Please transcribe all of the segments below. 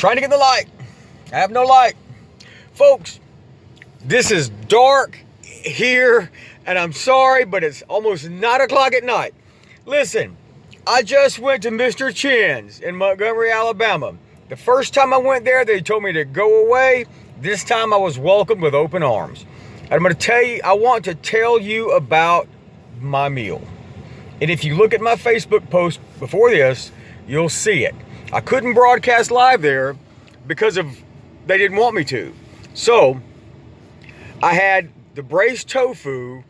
Trying to get the light. I have no light. Folks, this is dark here, and I'm sorry, but it's almost 9 o'clock at night. Listen, I just went to Mr. Chens in Montgomery, Alabama. The first time I went there, they told me to go away. This time I was welcomed with open arms. And I want to tell you about my meal. And if you look at my Facebook post before this, you'll see it. I couldn't broadcast live there because they didn't want me to. So I had the braised tofu.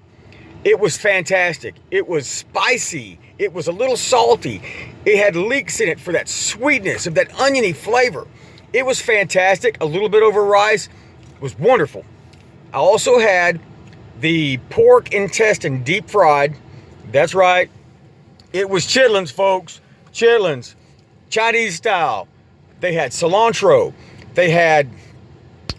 It was fantastic. It was spicy. It was a little salty. It had leeks in it for that sweetness of that oniony flavor. It was fantastic. A little bit over rice. It was wonderful. I also had the pork intestine deep fried. That's right. It was chitlins, folks. Chitlins. Chinese style. They had cilantro. They had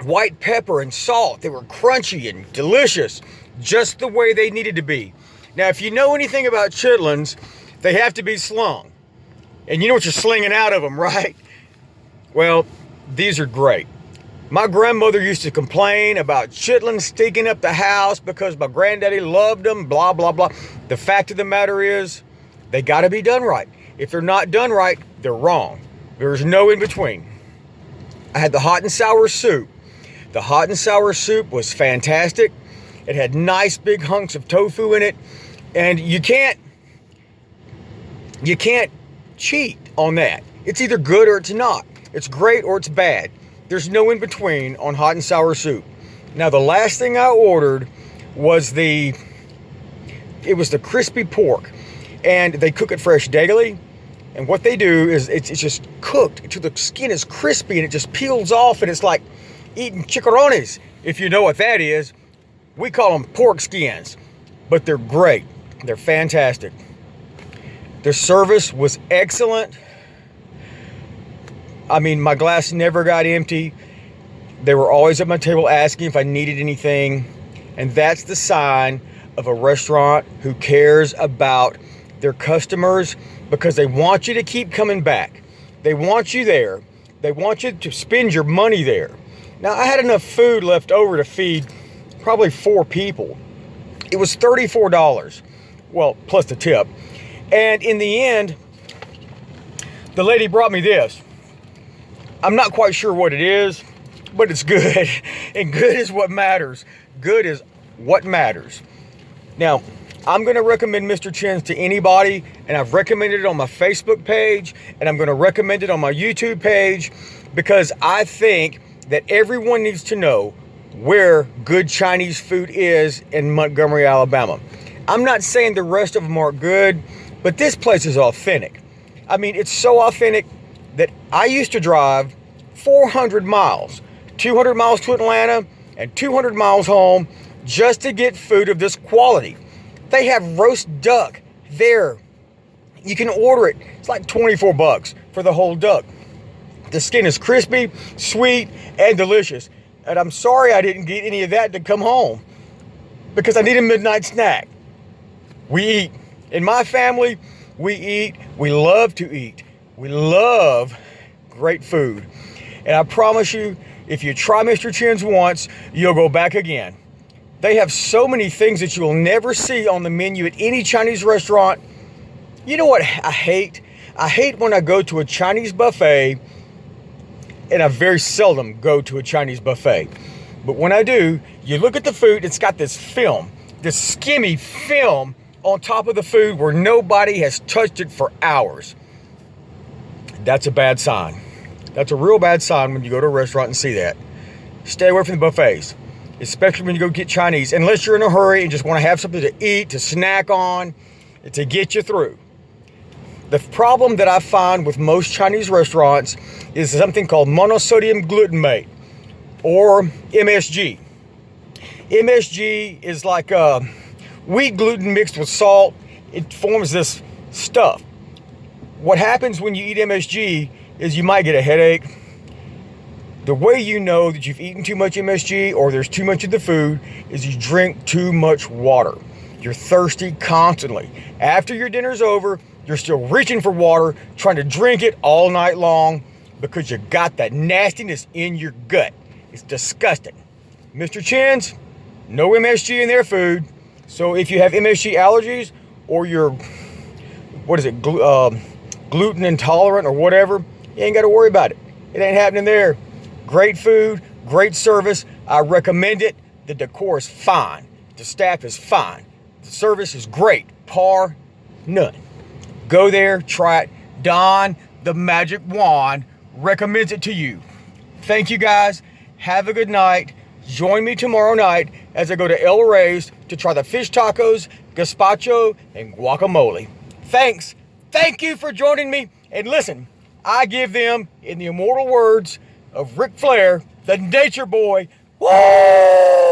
white pepper and salt. They were crunchy and delicious, just the way they needed to be. Now, if you know anything about chitlins, they have to be slung. And you know what you're slinging out of them, right? Well, these are great. My grandmother used to complain about chitlins stinking up the house because my granddaddy loved them, blah, blah, blah. The fact of the matter is, they got to be done right. If they're not done right, they're wrong. There's no in between. I had the hot and sour soup. The hot and sour soup was fantastic. It had nice big hunks of tofu in it. And you can't cheat on that. It's either good or it's not. It's great or it's bad. There's no in between on hot and sour soup. Now, the last thing I ordered was the crispy pork. And they cook it fresh daily. And what they do is it's just cooked until the skin is crispy and it just peels off, and it's like eating chicharrones, if you know what that is. We call them pork skins, but they're great. They're fantastic. Their service was excellent. I mean, my glass never got empty. They were always at my table asking if I needed anything. And that's the sign of a restaurant who cares about their customers, because they want you to keep coming back. They want you there. They want you to spend your money there. Now, I had enough food left over to feed probably 4 people. It was $34. Well, plus the tip. And in the end, the lady brought me this. I'm not quite sure what it is, but it's good. And good is what matters. Good is what matters. Now, I'm going to recommend Mr. Chens to anybody, and I've recommended it on my Facebook page, and I'm going to recommend it on my YouTube page, because I think that everyone needs to know where good Chinese food is in Montgomery, Alabama. I'm not saying the rest of them aren't good, but this place is authentic. I mean, it's so authentic that I used to drive 400 miles, 200 miles to Atlanta and 200 miles home just to get food of this quality. They have roast duck there. You can order it. It's like $24 for the whole duck. The skin is crispy, sweet, and delicious. And I'm sorry I didn't get any of that to come home, because I need a midnight snack. We eat. In my family, we eat. We love to eat. We love great food. And I promise you, if you try Mr. Chens once, you'll go back again. They have so many things that you will never see on the menu at any Chinese restaurant. You know what I hate? I hate when I go to a Chinese buffet, and I very seldom go to a Chinese buffet. But when I do, you look at the food, it's got this film, this skimmy film on top of the food where nobody has touched it for hours. That's a bad sign. That's a real bad sign when you go to a restaurant and see that. Stay away from the buffets, especially when you go get Chinese, unless you're in a hurry and just want to have something to eat, to snack on, to get you through. The problem that I find with most Chinese restaurants is something called monosodium glutamate, or MSG. MSG is like wheat gluten mixed with salt. It forms this stuff. What happens when you eat MSG is you might get a headache. The way you know that you've eaten too much MSG or there's too much of the food is you drink too much water. You're thirsty constantly. After your dinner's over, you're still reaching for water, trying to drink it all night long. because you got that nastiness in your gut. It's disgusting. Mr. Chens, no MSG in their food. So if you have MSG allergies or you're, gluten intolerant or whatever, you ain't got to worry about it. It ain't happening there. Great food, great service. I recommend it. The decor is fine. The staff is fine. The service is great. Par none. Go there, try it. Don, the magic wand, recommends it to you. Thank you guys. Have a good night. Join me tomorrow night as I go to El Rey's to try the fish tacos, gazpacho, and guacamole. Thanks. Thank you for joining me. And listen, I give them, in the immortal words of Ric Flair, the Nature Boy, woo!